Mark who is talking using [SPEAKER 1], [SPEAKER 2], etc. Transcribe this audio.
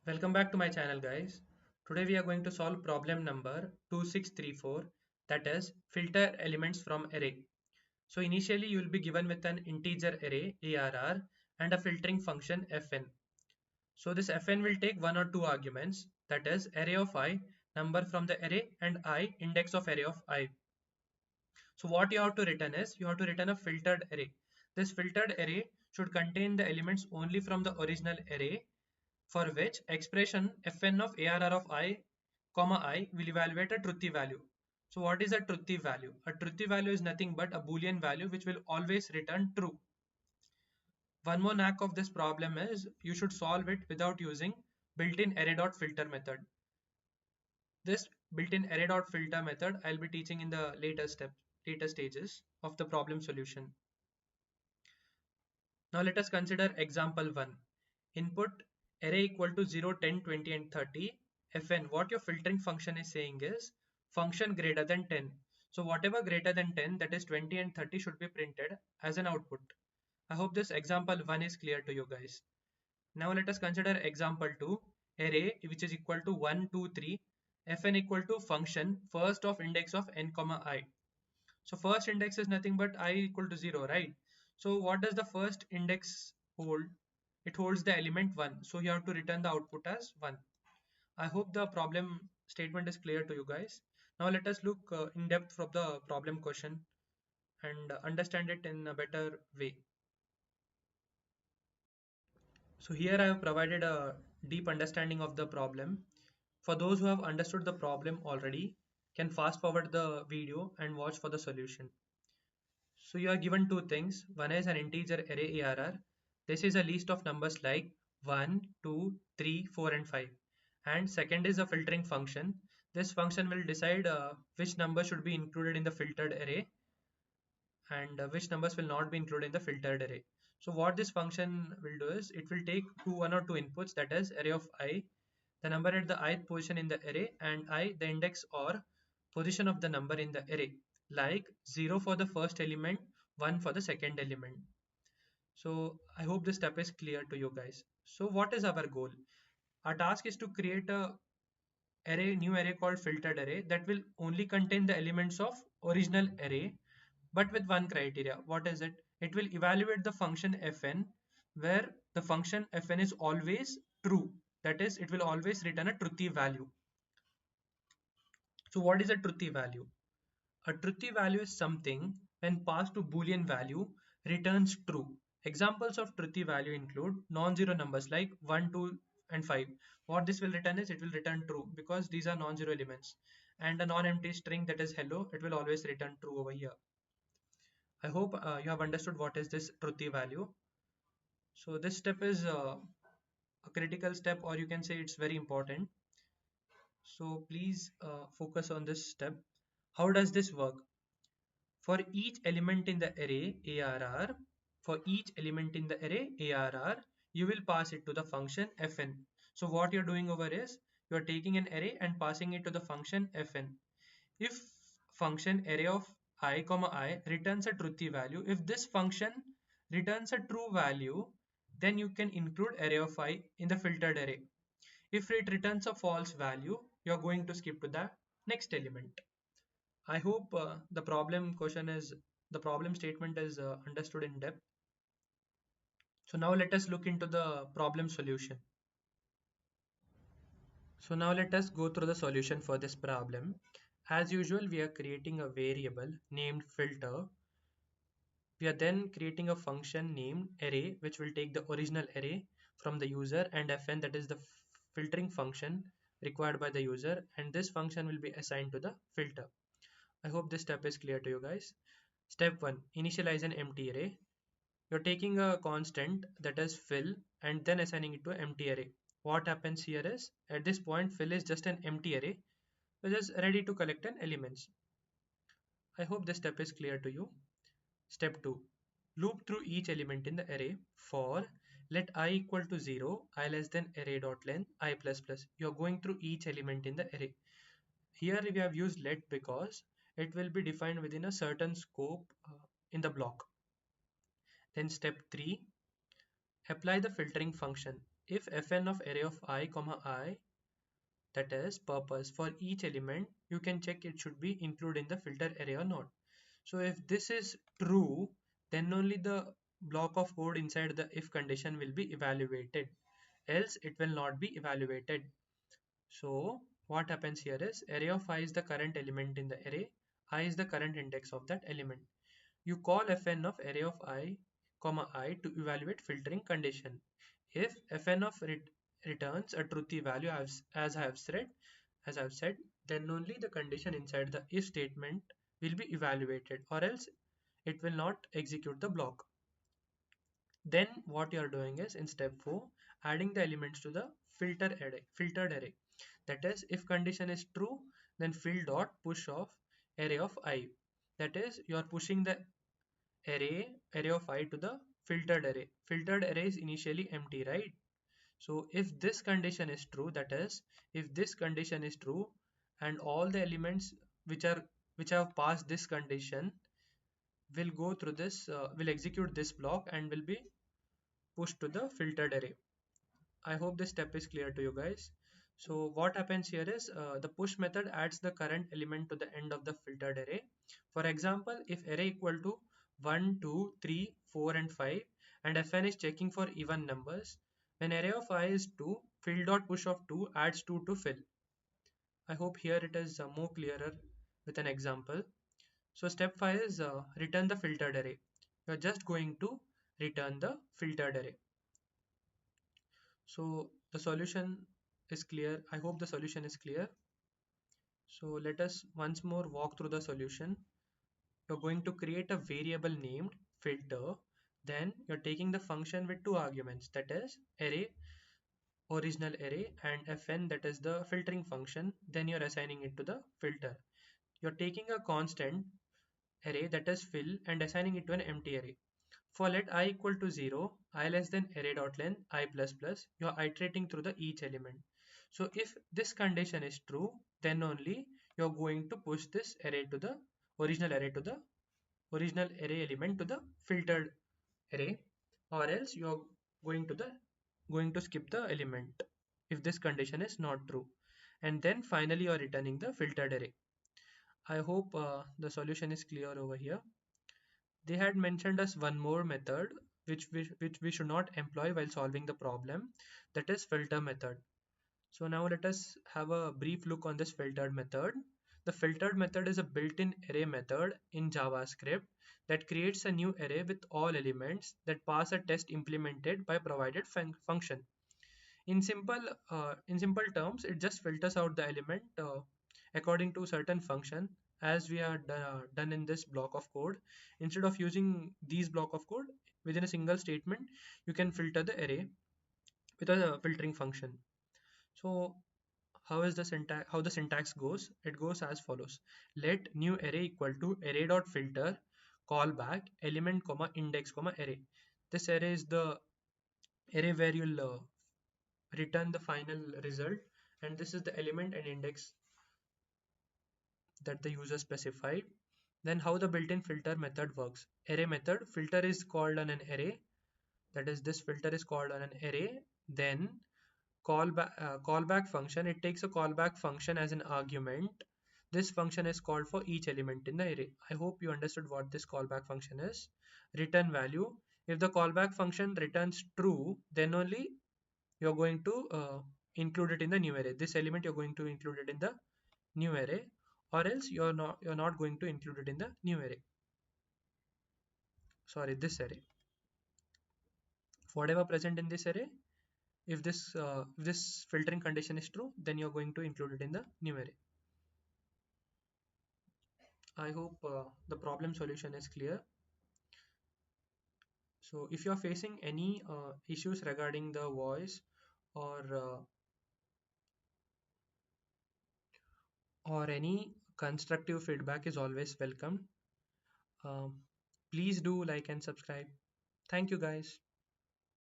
[SPEAKER 1] Welcome back to my channel, guys. Today we are going to solve problem number 2634, that is filter elements from array. So initially you will be given with an integer array ARR and a filtering function fn. So this fn will take one or two arguments, that is array of I, number from the array, and I, index of array of I. So what you have to return is you have to return a filtered array. This filtered array should contain the elements only from the original array, for which expression fn of arr of I, comma I will evaluate a truthy value. So what is a truthy value? A truthy value is nothing but a boolean value which will always return true. One more knack of this problem is you should solve it without using built-in array.filter method. This built-in array.filter method I'll be teaching in the later stages of the problem solution. Now let us consider example 1. Input array equal to 0, 10, 20 and 30. Fn, what your filtering function is saying is function greater than 10. So whatever greater than 10, that is 20 and 30, should be printed as an output. I hope this example 1 is clear to you guys. Now let us consider example 2. Array which is equal to 1, 2, 3. Fn equal to function first of index of n comma I. So first index is nothing but I equal to 0, right? So what does the first index hold? It holds the element 1. So you have to return the output as 1. I hope the problem statement is clear to you guys. Now let us look in depth from the problem question and understand it in a better way. So here I have provided a deep understanding of the problem. For those who have understood the problem already, can fast forward the video and watch for the solution. So you are given two things. One is an integer array ARR. This is a list of numbers like 1, 2, 3, 4 and 5. And second is a filtering function. This function will decide which number should be included in the filtered array and which numbers will not be included in the filtered array. So what this function will do is it will take one or two inputs, that is array of I, the number at the ith position in the array, and I, the index or position of the number in the array, like 0 for the first element, 1 for the second element. So I hope this step is clear to you guys. So what is our goal? Our task is to create a new array called filtered array that will only contain the elements of original array, but with one criteria. What is it? It will evaluate the function fn, where the function fn is always true. That is, it will always return a truthy value. So what is a truthy value? A truthy value is something when passed to boolean value returns true. Examples of truthy value include non-zero numbers like 1, 2 and 5. What this will return is it will return true because these are non-zero elements. And a non-empty string, that is hello, it will always return true over here. I hope you have understood what is this truthy value. So this step is a critical step, or you can say it's very important. So please focus on this step. How does this work? For each element in the array ARR, you will pass it to the function fn. So what you're doing over is you're taking an array and passing it to the function fn. If function array of I comma I returns a truthy value, if this function returns a true value, then you can include array of I in the filtered array. If it returns a false value, you're going to skip to the next element. I hope the problem statement is understood in depth. So now let us look into the problem solution. So now let us go through the solution for this problem. As usual, we are creating a variable named filter. We are then creating a function named array, which will take the original array from the user, and fn, that is the filtering function required by the user, and this function will be assigned to the filter. I hope this step is clear to you guys. Step 1. Initialize an empty array. You're taking a constant, that is fill, and then assigning it to an empty array. What happens here is at this point fill is just an empty array which is ready to collect an elements. I hope this step is clear to you. Step 2. Loop through each element in the array for let I equal to 0, I less than array dot length I plus plus. You're going through each element in the array. Here we have used let because it will be defined within a certain scope in the block. Then step 3, apply the filtering function. if fn of array of I comma I, that is purpose, for each element you can check it should be included in the filter array or not. So if this is true, then only the block of code inside the if condition will be evaluated, else it will not be evaluated. So what happens here is array of I is the current element in the array, I is the current index of that element. You call fn of array of I comma I to evaluate filtering condition. If fn of returns a truthy value as I have said, then only the condition inside the if statement will be evaluated, or else it will not execute the block. Then what you are doing is in step 4, adding the elements to the filtered array. That is, if condition is true, then fill dot push of array of I. That is, you are pushing the array of I to the filtered array. Filtered array is initially empty, right? So if this condition is true, that is, if this condition is true and all the elements which are which have passed this condition will go through this, will execute this block and will be pushed to the filtered array. I hope this step is clear to you guys. So what happens here is the push method adds the current element to the end of the filtered array. For example, if array equal to 1, 2, 3, 4 and 5 and fn is checking for even numbers, when array of I is 2, fill dot push of 2 adds 2 to fill. I hope here it is more clearer with an example. So step 5 is return the filtered array. You are just going to return the filtered array. So the solution is clear. I hope the solution is clear. So let us once more walk through the solution. You're going to create a variable named filter. Then you're taking the function with two arguments, that is array, original array, and fn, that is the filtering function. Then you're assigning it to the filter. You're taking a constant array, that is fill, and assigning it to an empty array. For let I equal to 0, I less than array dot length I plus plus, you are iterating through the each element. So if this condition is true, then only you are going to push this array to the original array element to the filtered array, or else you are going to skip the element if this condition is not true. And then finally you are returning the filtered array. I hope the solution is clear over here. They had mentioned us one more method which we should not employ while solving the problem, that is filter method. So now let us have a brief look on this filtered method. The filtered method is a built-in array method in JavaScript that creates a new array with all elements that pass a test implemented by provided function. In simple terms, it just filters out the element according to certain function, as we are done in this block of code. Instead of using these block of code within a single statement, you can filter the array with a filtering function. So how the syntax goes? It goes as follows: let new array equal to array dot filter callback element comma index comma array. This array is the array where you'll return the final result, and this is the element and index that the user specified. Then how the built-in filter method works: array method filter is called on an array, that is this filter is called on an array. Then callback function, it takes a callback function as an argument. This function is called for each element in the array. I hope you understood what this callback function is. Return value: if the callback function returns true, then only you're going to include it in the new array. This element you're going to include it in the new array, or else you're not going to include it in the new array, sorry, this array. Whatever present in this array, if this filtering condition is true, then you're going to include it in the new array. I hope the problem solution is clear. So if you're facing any issues regarding the voice, or any constructive feedback is always welcome. um, Please do like and subscribe. Thank you guys.